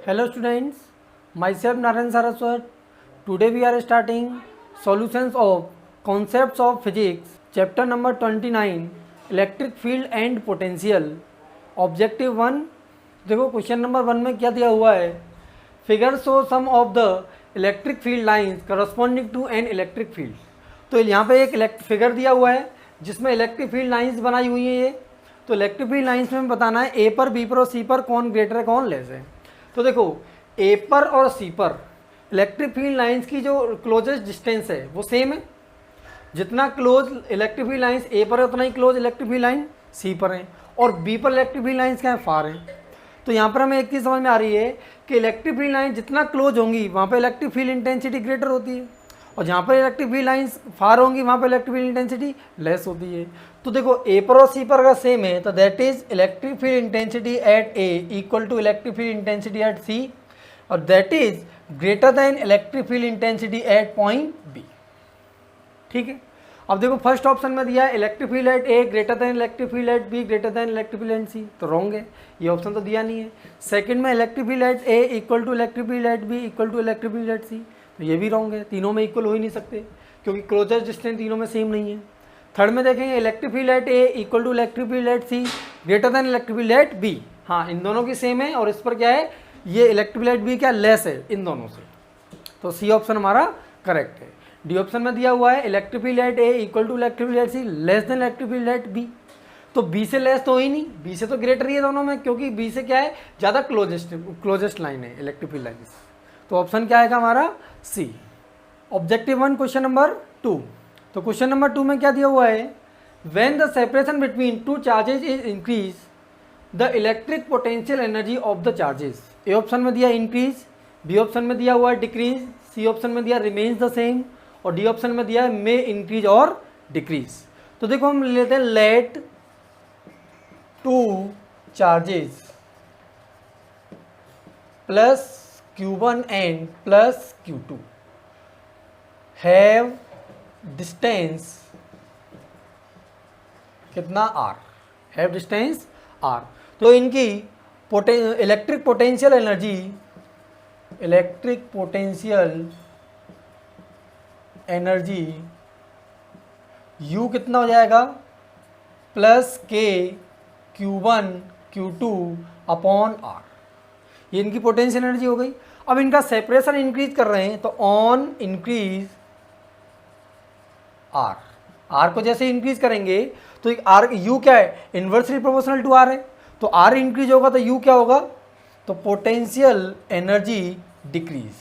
Hello students, myself Narayan Saraswat. Today we are starting solutions of concepts of physics, chapter number 29, electric field and potential. Objective 1. देखो question number 1 में क्या दिया हुआ है, figure show some of the electric field lines corresponding to an electric field. तो यहाँ पे एक फिगर दिया हुआ है जिसमें इलेक्ट्रिक फील्ड लाइंस बनाई हुई है ये। तो इलेक्ट्रिक फील्ड लाइंस में बताना है ए पर, बी पर और सी पर कौन ग्रेटर है कौन लेस है। तो देखो ए पर और सी पर इलेक्ट्रिक फील्ड लाइंस की जो क्लोजेस्ट डिस्टेंस है वो सेम है। जितना क्लोज इलेक्ट्रिक फील्ड लाइंस ए पर है उतना ही क्लोज इलेक्ट्रिक फील्ड लाइन सी पर है, और बी पर इलेक्ट्रिक फील्ड लाइंस क्या है, फार है। तो यहाँ पर हमें एक चीज़ समझ में आ रही है कि इलेक्ट्रिक फील्ड लाइन जितना क्लोज होंगी वहाँ पर इलेक्ट्रिक फील्ड इंटेंसिटी ग्रेटर होती है, और जहाँ पर इलेक्ट्रिक फील्ड लाइंस फार होंगी वहाँ पर इलेक्ट्रिक फील्ड इंटेंसिटी लेस होती है। तो देखो ए पर और सी पर अगर सेम है तो that is electric field intensity at A equal to electric field intensity at C, और that is greater than electric field intensity at point B. ठीक है, अब देखो फर्स्ट ऑप्शन में दिया है electric field at A greater than electric field at B greater than electric field at C, तो wrong है, ये ऑप्शन तो दिया नहीं है। सेकंड में electric field at A equal to electric field at B equal to electric field at C, तो ये भी रॉन्ग है, तीनों में इक्वल हो ही नहीं सकते क्योंकि क्लोजेस्ट डिस्टेंस तीनों में सेम नहीं है। थर्ड में देखेंगे electric field at A equal to electric field at C greater than electric field at B, हाँ इन दोनों की सेम है, और इस पर क्या है, ये इलेक्ट्रिक फील्ड एट बी क्या लेस है इन दोनों से, तो सी ऑप्शन हमारा करेक्ट है। डी ऑप्शन में दिया हुआ है electric field at A equal to electric field at C less than electric field at B, तो बी से लेस तो ही नहीं, बी से तो ग्रेटर ही है दोनों में, क्योंकि बी से क्या है ज़्यादा क्लोजेस्ट लाइन है इलेक्ट्रिक फील्ड लाइन, तो ऑप्शन क्या आएगा हमारा सी। Objective 1 question number 2। तो क्वेश्चन नंबर 2 में क्या दिया हुआ है, when the separation between two charges is increase the electric potential energy of the charges. A option में दिया इंक्रीज, बी ऑप्शन में दिया हुआ है डिक्रीज, सी ऑप्शन में दिया रिमेन्स द सेम, और डी ऑप्शन में दिया है मे इंक्रीज और डिक्रीज। तो देखो हम लेते हैं let two charges plus Q1 and plus Q2 have distance कितना R, हैव डिस्टेंस R। तो इनकी इलेक्ट्रिक पोटेंशियल एनर्जी U कितना हो जाएगा plus K Q1 Q2 upon R, ये इनकी पोटेंशियल एनर्जी हो गई। अब इनका सेपरेशन इंक्रीज कर रहे हैं तो ऑन इंक्रीज R को जैसे इंक्रीज करेंगे तो R U क्या है, इन्वर्सली प्रोपोर्शनल टू R है, तो R इंक्रीज होगा तो U क्या होगा, तो पोटेंशियल एनर्जी डिक्रीज,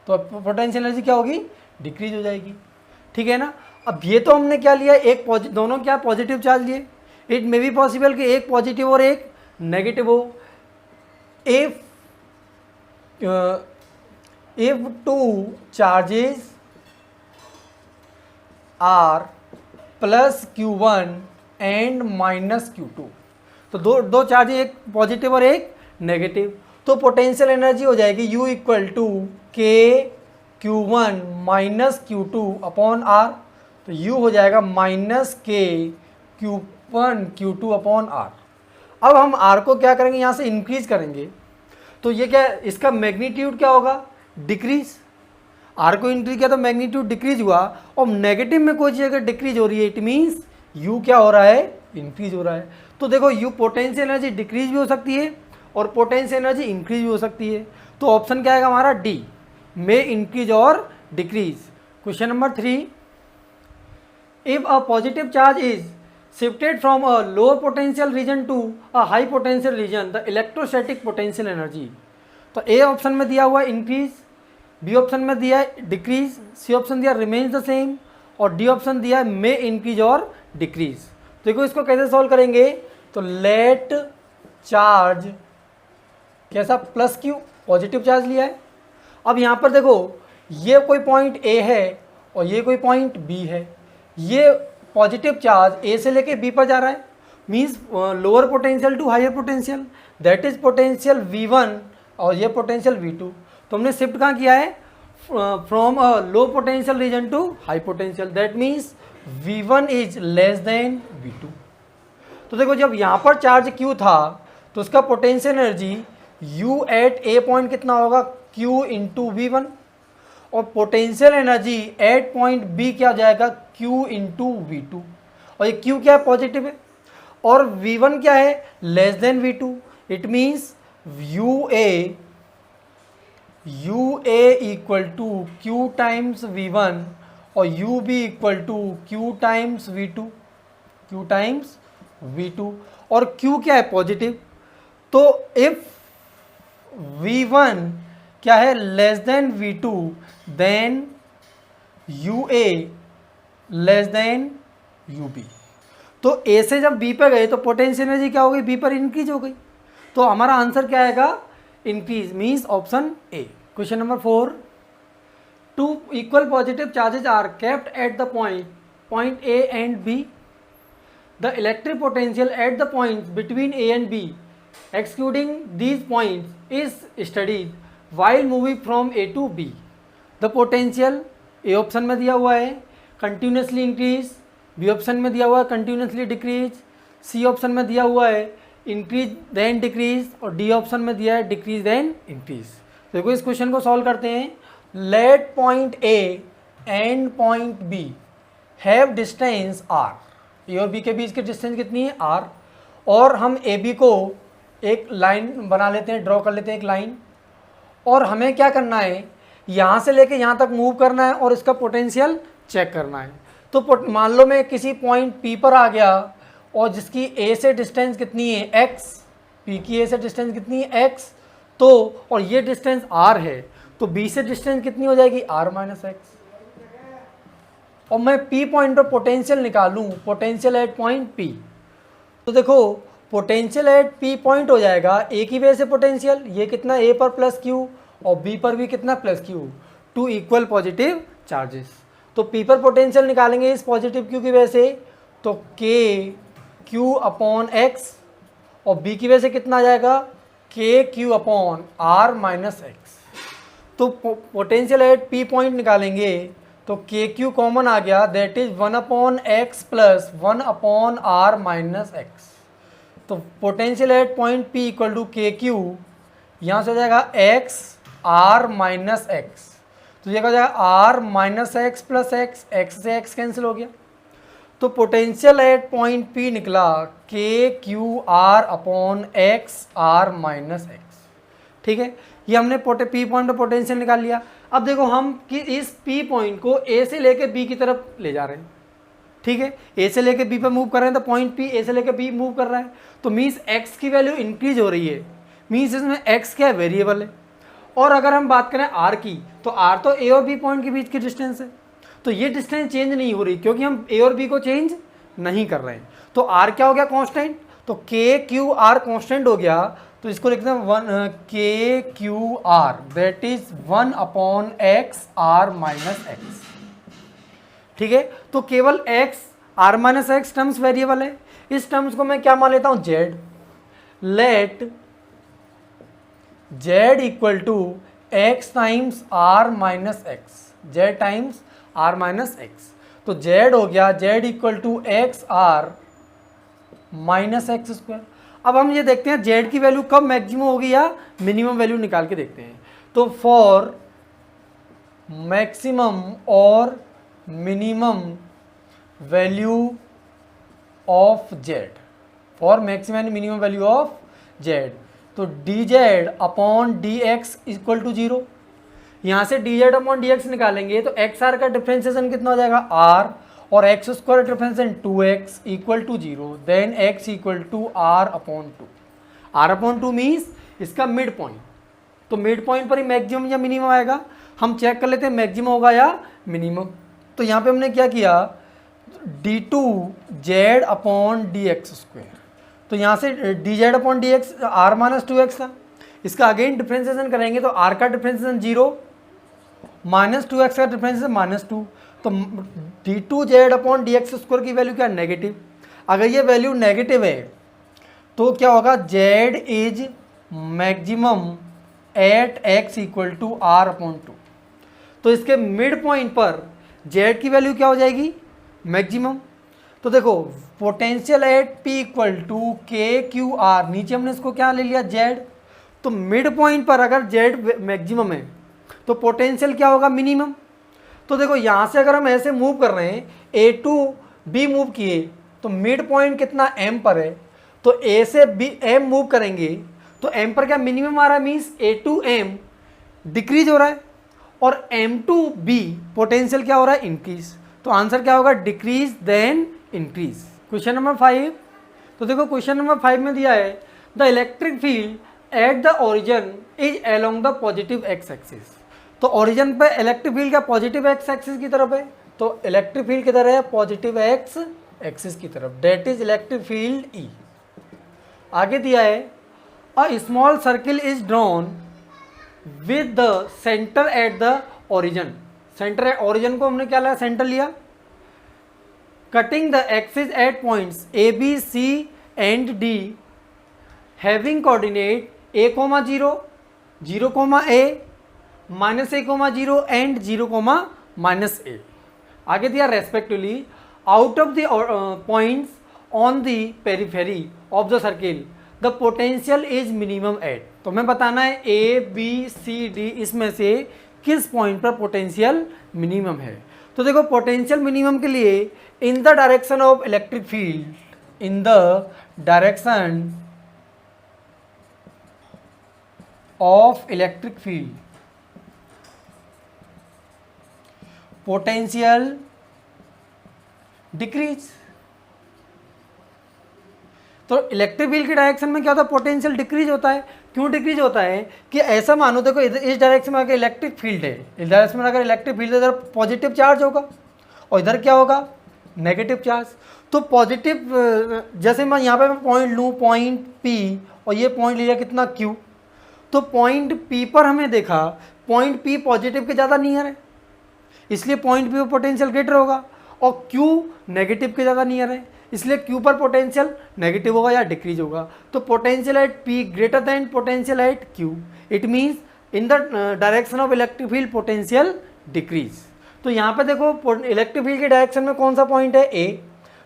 तो पोटेंशियल एनर्जी क्या होगी, डिक्रीज हो जाएगी। ठीक है ना। अब ये तो हमने क्या लिया, एक दोनों क्या पॉजिटिव चार्ज लिए, इट मे बी पॉसिबल कि एक पॉजिटिव और एक नेगेटिव हो। if two charges are plus Q1 and minus Q2, तो दो चार्ज, एक पॉजिटिव और एक नेगेटिव, तो पोटेंशियल एनर्जी हो जाएगी U इक्वल टू के Q1 minus Q2 upon R, तो U हो जाएगा माइनस के Q1 Q2 अपॉन R। अब हम R को क्या करेंगे, यहाँ से इंक्रीज करेंगे, तो ये क्या, इसका मैग्नीट्यूड क्या होगा, डिक्रीज। R को इंक्रीज किया तो मैग्नीट्यूड डिक्रीज हुआ, और नेगेटिव में कोई चीज़ अगर डिक्रीज हो रही है इट मीन्स U क्या हो रहा है, इंक्रीज हो रहा है। तो देखो U पोटेंशियल एनर्जी डिक्रीज भी हो सकती है और पोटेंशियल एनर्जी इंक्रीज भी हो सकती है, तो ऑप्शन क्या आएगा हमारा डी, मे इंक्रीज और decrease. Question number 3, if a positive charge is shifted from a lower potential region to a high potential region the electrostatic potential energy, तो ए ऑप्शन में दिया हुआ इंक्रीज, बी ऑप्शन में दिया है decrease, C option दिया remains the same, और D option दिया है मे इंक्रीज और डिक्रीज। तो देखो इसको कैसे सॉल्व करेंगे, तो लेट चार्ज कैसा प्लस क्यू, पॉजिटिव चार्ज लिया है। अब यहाँ पर देखो ये कोई पॉइंट ए है और ये कोई पॉइंट बी है, ये पॉजिटिव चार्ज ए से लेके बी पर जा रहा है, means lower potential to higher potential, that is potential V1 और ये पोटेंशियल V2। तो हमने शिफ्ट कहाँ किया है, from a low potential region to high potential, that means V1 is less than V2। तो देखो जब यहाँ पर चार्ज Q था तो उसका potential energy U at A point कितना होगा, Q इंटू V1, और potential energy at point B क्या हो जाएगा, Q इंटू V2, और ये Q क्या है, पॉजिटिव है, और V1 क्या है, less than V2, it means UA equal to Q times V1 और UB equal to Q times V2, और Q क्या है, पॉजिटिव, तो इफ V1 क्या है, less than V2, then UA less than UB। तो A से जब B पे गए तो पोटेंशियल एनर्जी क्या हो गई, B पर इंक्रीज हो गई, तो हमारा आंसर क्या आएगा, increase, means option A. Question number 4, two equal positive charges are kept at the point A and B, the electric potential at the point between A and B excluding these points is studied while moving from A to B. The potential A option में दिया हुआ है continuously increase, B option में दिया हुआ है continuously decrease, C option में दिया हुआ है इंक्रीज देन डिक्रीज, और D ऑप्शन में दिया है डिक्रीज देन इंक्रीज। देखो इस क्वेश्चन को सॉल्व करते हैं। Let point A and point B have distance R, A और B के बीच की डिस्टेंस कितनी है, R, और हम AB को एक लाइन बना लेते हैं, ड्रॉ कर लेते हैं एक लाइन, और हमें क्या करना है, यहाँ से लेके यहाँ तक मूव करना है और इसका पोटेंशियल चेक करना है। तो मान लो मैं किसी पॉइंट P पर आ गया और जिसकी A से डिस्टेंस कितनी है, X, P की A से डिस्टेंस कितनी है, X, तो और ये डिस्टेंस R है, तो B से डिस्टेंस कितनी हो जाएगी, R माइनस एक्स, और मैं P पॉइंट पर पोटेंशियल निकालूँ, पोटेंशियल एट पॉइंट P, तो देखो पोटेंशियल एट P पॉइंट हो जाएगा A की वजह से पोटेंशियल, ये कितना A पर प्लस Q और B पर भी कितना plus Q, two equal positive charges. तो P पर पोटेंशियल निकालेंगे इस पॉजिटिव Q की वजह से, तो K Q अपॉन X, और B की वजह से कितना आ जाएगा, K Q upon R minus x. तो पोटेंशियल एट P पॉइंट निकालेंगे तो K Q कॉमन आ गया, that is 1 upon x plus 1 upon R minus x. तो potential at point P equal to K Q, यहाँ से हो जाएगा x R माइनस एक्स, तो ये हो जाएगा R minus x plus x, x से x कैंसिल हो गया, तो पोटेंशियल एट पॉइंट P निकला के Q R upon x R minus x. ठीक है, ये हमने P पॉइंट पर पोटेंशियल निकाल लिया। अब देखो हम कि इस P पॉइंट को A से लेके B की तरफ ले जा रहे हैं, ठीक है, A से लेके B पे मूव कर रहे हैं, तो पॉइंट P A से लेके B मूव कर रहा है, तो मीन्स x की वैल्यू इंक्रीज हो रही है, मीन्स इसमें x क्या है, वेरिएबल है। और अगर हम बात करें r की, तो r तो A और B पॉइंट के बीच की डिस्टेंस है, तो ये डिस्टेंस चेंज नहीं हो रही क्योंकि हम A और B को चेंज नहीं कर रहे हैं, तो r क्या हो गया, कांस्टेंट, तो K Q R कांस्टेंट हो गया, तो इसको लिखते हैं K Q R, that is 1 upon x R minus x. ठीक है, तो केवल x R minus x terms variable है, इस टर्म्स को मैं क्या मान लेता हूं, z। Let z equal to x times R minus x, z times R minus x, तो z हो गया z equal to x R minus x square. अब हम ये देखते हैं z की वैल्यू कब मैक्सिमम होगी या मिनिमम वैल्यू निकाल के देखते हैं। तो फॉर मैक्सिमम और minimum value of z, for maximum and minimum value of z, तो dz upon dx equal to 0, यहाँ से dz अपॉन dx निकालेंगे तो xr का डिफ्रेंसिएशन कितना हो जाएगा r, और x square differentiation 2x equal to 0, then x equal to r upon 2। r upon 2 means इसका मिड पॉइंट, तो मिड पॉइंट पर ही मैक्सिमम या मिनिमम आएगा, हम चेक कर लेते हैं मैक्सिमम होगा या मिनिमम। तो यहाँ पे हमने क्या किया, d2z अपॉन dx स्क्वायर, तो यहाँ से dz upon dx r minus 2x था, इसका अगेन डिफ्रेंसिएशन करेंगे तो r का डिफ्रेंसिएशन 0 माइनस 2x का डिफ्रेंसिएशन माइनस 2, तो d2z अपॉन dx स्क्वायर की वैल्यू क्या है, नेगेटिव। अगर ये वैल्यू नेगेटिव है तो क्या होगा, z is maximum at x equal to r upon 2, तो इसके मिड पॉइंट पर z की वैल्यू क्या हो जाएगी, मैक्सिमम। तो देखो potential at P equal to K Q R, नीचे हमने इसको क्या ले लिया, z, तो मिड पॉइंट पर अगर जेड मैक्सिमम है तो पोटेंशियल क्या होगा, मिनिमम। तो देखो यहाँ से अगर हम ऐसे मूव कर रहे हैं, ए टू बी मूव किए तो मिड पॉइंट कितना एम पर है, तो ए से बी एम मूव करेंगे तो एम पर क्या मिनिमम आ रहा है, means A to M decrease हो रहा है और एम टू बी पोटेंशियल क्या हो रहा है, इंक्रीज। तो आंसर क्या होगा, decrease then increase. Question number 5, तो देखो क्वेश्चन नंबर 5 में दिया है the electric field at the origin is along the positive x axis. तो ओरिजिन पे इलेक्ट्रिक फील्ड क्या पॉजिटिव एक्स एक्सिस की तरफ है, तो इलेक्ट्रिक फील्ड किधर है, पॉजिटिव एक्स एक्सिस की तरफ, that is electric field E. आगे दिया है a small circle is drawn with the centre at the origin. Centre origin को हमने क्या लिया, सेंटर लिया। Cutting the axis at points A B C and D having coordinate a comma 0, 0 comma a, minus a comma 0 and 0 comma minus a. आगे दिया respectively out of the points on the periphery of the circle the potential is minimum at. तो हमें बताना है ए B C D इसमें से किस point पर पोटेंशियल मिनिमम है। तो देखो पोटेंशियल मिनिमम के लिए in the direction of electric field, in the direction of electric field potential decrease. तो इलेक्ट्रिक फील्ड की डायरेक्शन में क्या होता है, पोटेंशियल डिक्रीज होता है। क्यों डिक्रीज होता है कि ऐसा मानो देखो इस डायरेक्शन में अगर इलेक्ट्रिक फील्ड है, इस डायरेक्शन में अगर इलेक्ट्रिक फील्ड है इधर पॉजिटिव चार्ज होगा और इधर क्या होगा, नेगेटिव चार्ज। तो पॉजिटिव, जैसे मैं यहाँ पे पॉइंट लूँ, पॉइंट पी, और ये पॉइंट लिया कितना क्यू, तो पॉइंट पी पर हमें देखा पॉइंट पी पॉजिटिव के ज़्यादा नियर है, इसलिए पॉइंट पी पर पोटेंशियल ग्रेटर होगा, और क्यू नेगेटिव के ज़्यादा नियर है इसलिए क्यू पर पोटेंशियल नेगेटिव होगा या डिक्रीज होगा। तो potential eight P greater than potential at Q, it means in the direction of electric field potential decrease. तो यहाँ पे देखो इलेक्ट्रिक फील्ड के डायरेक्शन में कौन सा पॉइंट है, ए,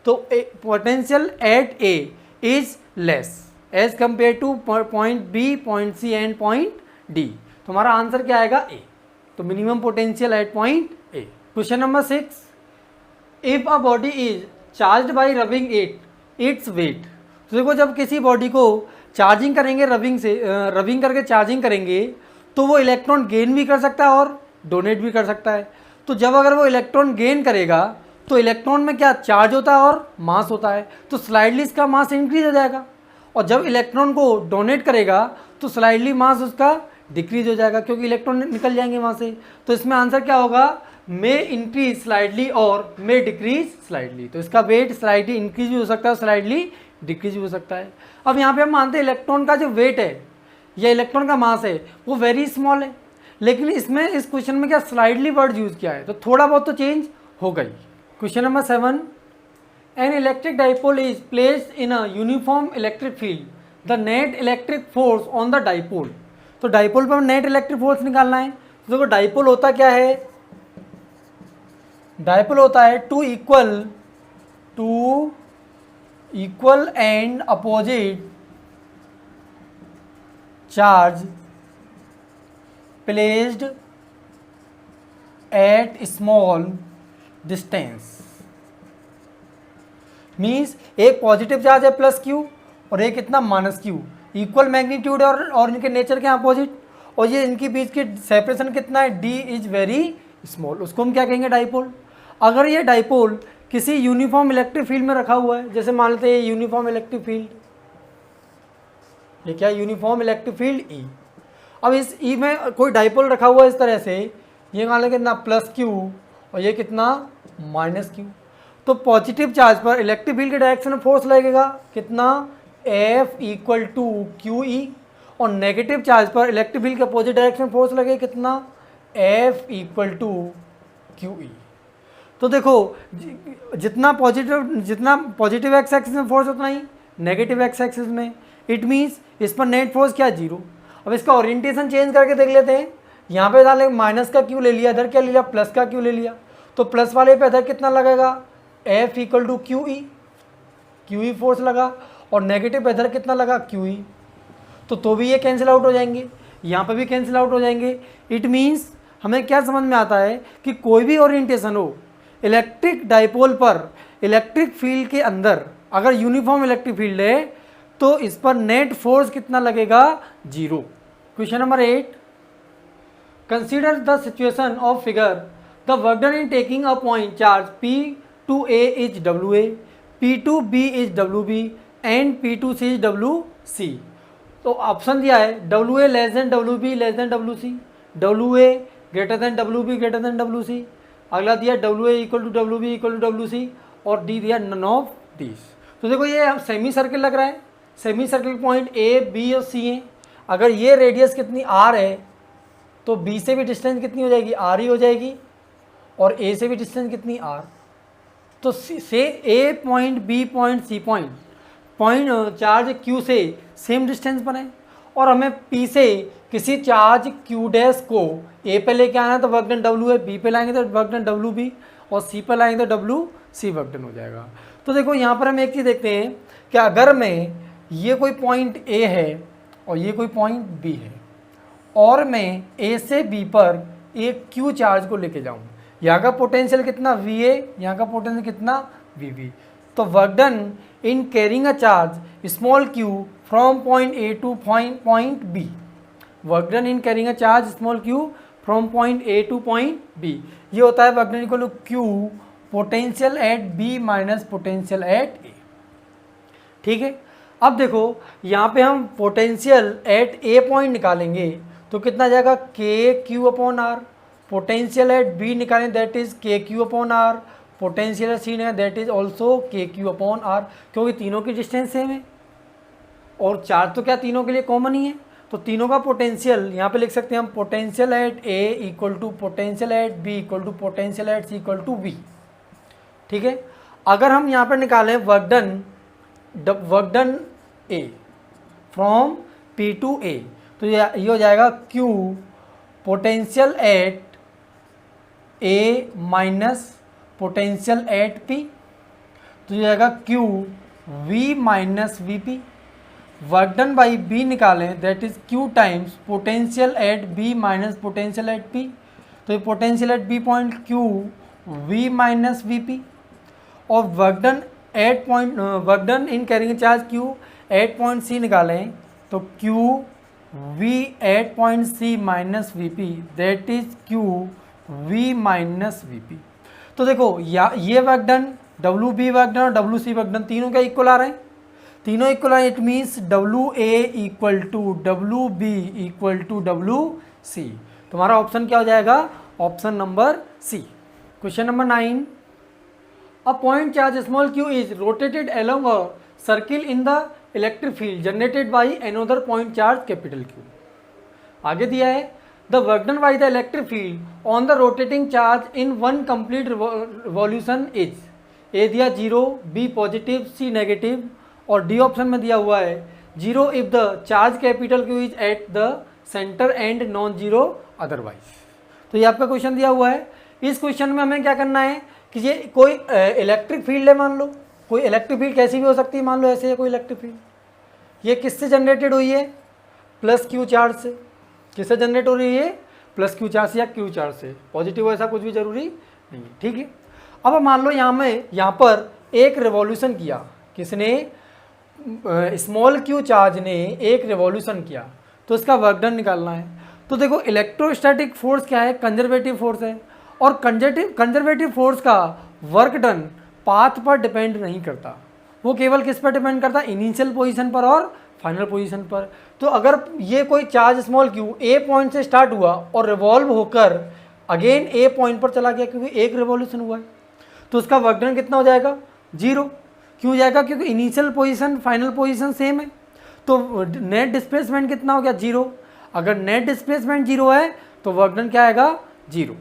तो potential at A is less as compare to point B, point C and point D. तो हमारा आंसर क्या आएगा, ए। तो minimum potential at point A. Question number 6, if a body is charged by rubbing its weight. तो देखो जब किसी body को चार्जिंग करेंगे, रबिंग करके चार्जिंग करेंगे तो वो इलेक्ट्रॉन गेन भी कर सकता है और डोनेट भी कर सकता है। तो जब अगर वो इलेक्ट्रॉन गेन करेगा तो इलेक्ट्रॉन में क्या चार्ज होता है और मास होता है, तो स्लाइडली इसका मास इंक्रीज हो जाएगा, और जब इलेक्ट्रॉन को डोनेट करेगा तो स्लाइडली मास उसका डिक्रीज हो जाएगा क्योंकि इलेक्ट्रॉन निकल जाएंगे वहाँ से। तो इसमें आंसर क्या होगा, मे इंक्रीज स्लाइडली और मे डिक्रीज स्लाइडली। तो इसका वेट स्लाइडली इंक्रीज भी हो सकता है, स्लाइडली डिक्रीज भी हो सकता है। अब यहाँ पे हम मानते हैं इलेक्ट्रॉन का जो वेट है या इलेक्ट्रॉन का मास है वो वेरी स्मॉल है, लेकिन इसमें इस क्वेश्चन में क्या स्लाइडली वर्ड यूज किया है, तो थोड़ा बहुत तो चेंज हो गई। Question number 7, an electric dipole is placed in a uniform electric field, the net electric force on the dipole. तो डाइपोल पर नेट इलेक्ट्रिक फोर्स निकालना है। तो देखो डाइपोल होता क्या है, डाइपोल होता है two equal and opposite charge placed at small distance. Means एक पॉजिटिव चार्ज है प्लस क्यू और एक कितना माइनस क्यू, इक्वल मैग्नीट्यूड और इनके नेचर के अपोजिट, और ये इनके बीच की सेपरेशन कितना है, डी इज वेरी स्मॉल, उसको हम क्या कहेंगे, डाइपोल। अगर ये डाइपोल किसी यूनिफॉर्म इलेक्ट्रिक फील्ड में रखा हुआ है, जैसे मान लेते हैं यूनिफॉर्म इलेक्ट्रिक फील्ड, ये क्या यूनिफॉर्म इलेक्ट्रिक फील्ड ई। अब इस ई में कोई डाइपोल रखा हुआ है इस तरह से, ये मान लें कितना प्लस क्यू और ये कितना माइनस क्यू, तो पॉजिटिव चार्ज पर इलेक्ट्रिक फील्ड के डायरेक्शन में फोर्स लगेगा कितना, F equal to q E, और नेगेटिव चार्ज पर इलेक्ट्रिक फील्ड के अपोजिट डायरेक्शन में फोर्स लगेगा कितना, F equal to q E. तो देखो जितना पॉजिटिव एक्स एक्सिस में फोर्स उतना ही नेगेटिव एक्स एक्सिस में, इट मीन्स इस पर नेट फोर्स क्या, जीरो। अब इसका ओरिएंटेशन चेंज करके देख लेते हैं, यहाँ पे डाले माइनस का क्यू ले लिया, इधर क्या ले लिया, प्लस का क्यू ले लिया, तो प्लस वाले पे इधर कितना लगेगा, F equal to q E force लगा, और नेगेटिव पे इधर कितना लगा, क्यू ई। तो भी ये कैंसिल आउट हो जाएंगे, यहाँ पर भी कैंसिल आउट हो जाएंगे। इट मीन्स हमें क्या समझ में आता है कि कोई भी ओरिएंटेशन हो, इलेक्ट्रिक डाइपोल पर इलेक्ट्रिक फील्ड के अंदर अगर यूनिफॉर्म इलेक्ट्रिक फील्ड है तो इस पर नेट फोर्स कितना लगेगा, 0। Question number 8, consider the situation of figure, the work done in taking a point charge P2A is WA, P2B is WB and P2C is WC। तो ऑप्शन दिया है WA less than WB less than WC, WA greater than WB greater than WC, अगला दिया WA equal to WB equal to WC, और D दिया none of this. तो देखो ये सेमी सर्किल लग रहा है, semi circle point A, B और C है। अगर ये रेडियस कितनी R है तो B से भी डिस्टेंस कितनी हो जाएगी, R ही हो जाएगी, और A से भी डिस्टेंस कितनी, R। तो से A point, B point, C point, point charge Q से सेम डिस्टेंस पर है, और हमें P से किसी चार्ज Q डैश को A पे लेके आना है तो वर्क डन W है, B पे लाएंगे तो वर्क डन WB, और C पे लाएंगे तो WC वर्क डन हो जाएगा। तो देखो यहाँ पर हम एक चीज़ देखते हैं कि अगर मैं ये कोई पॉइंट A है और ये कोई पॉइंट B है, और मैं A से B पर एक Q चार्ज को लेके जाऊँ, यहाँ का पोटेंशियल कितना VA, यहाँ का पोटेंशियल कितना VB, तो work done in carrying a charge small q from point A to point B, work done in carrying a charge small q from point A to point B, ये होता है work done equal to Q potential at B minus potential at A। ठीक है, अब देखो यहाँ पे हम पोटेंशियल एट A पॉइंट निकालेंगे तो कितना जाएगा, KQ upon R, potential at B निकालें that is KQ upon R, potential at C निकालें that is also KQ upon R, क्योंकि तीनों की डिस्टेंस सेम है और चार्ज तो क्या तीनों के लिए कॉमन ही है, तो तीनों का पोटेंशियल यहाँ पे लिख सकते हैं हम, potential at A equal to potential at B equal to potential at C equal to V। ठीक है, अगर हम यहाँ पर निकालें work done A from P to A, तो ये हो जाएगा Q potential at A minus potential at P, तो ये जाएगा Q V minus VP। Work done by B निकालें that is Q times potential at B minus potential at P, तो ये potential at B point Q V minus VP, और work done in carrying charge Q at point C निकालें तो Q V एट point C minus VP that is Q V minus VP। तो देखो ये work done, WB work done और WC work done तीनों क्या इक्वल आ रहे हैं, तीनों इक्वल आ रहे हैं, it means WA equal to WB equal to WC। तुम्हारा ऑप्शन क्या हो जाएगा, option number C। Question number 9, a point charge small q is rotated along a circle in the electric field generated by another point charge capital Q। आगे दिया है the work done by the electric field on the rotating charge in one complete revolution is, A दिया 0, B positive, C negative, और D option में दिया हुआ है 0 if the charge capital Q is at the center and non zero otherwise। तो ये आपका question दिया हुआ है। इस क्वेश्चन में हमें क्या करना है कि ये कोई इलेक्ट्रिक फील्ड है, मान लो कोई इलेक्ट्रिक फील्ड कैसी भी हो सकती है, मान लो ऐसे है कोई इलेक्ट्रिक फील्ड, ये किससे जनरेटेड हुई है, प्लस क्यू चार्ज से। किससे जनरेट हो रही है, प्लस क्यू चार्ज से या क्यू चार्ज से, पॉजिटिव ऐसा कुछ भी जरूरी नहीं है। ठीक है, अब मान लो यहाँ पर एक रिवॉल्यूशन किया, किसने, स्मॉल क्यू चार्ज ने एक रिवॉल्यूशन किया, तो इसका वर्क डन निकालना है। तो देखो इलेक्ट्रोस्टैटिक फोर्स क्या है, कंजर्वेटिव फोर्स है, और कंजर्वेटिव फोर्स का वर्क डन पाथ पर डिपेंड नहीं करता, वो केवल किस पर डिपेंड करता है, इनिशियल पोजीशन पर और फाइनल पोजीशन पर। तो अगर ये कोई charge small Q A point से स्टार्ट हुआ और रिवॉल्व होकर अगेन A पॉइंट पर चला गया, क्योंकि एक रिवॉल्यूशन हुआ है, तो उसका वर्क डन कितना हो जाएगा, 0। क्यों जाएगा, क्योंकि initial position final position same है, तो नेट डिस्प्लेसमेंट कितना हो गया, 0। अगर नेट डिस्प्लेसमेंट 0 है तो वर्क डन क्या आएगा, 0।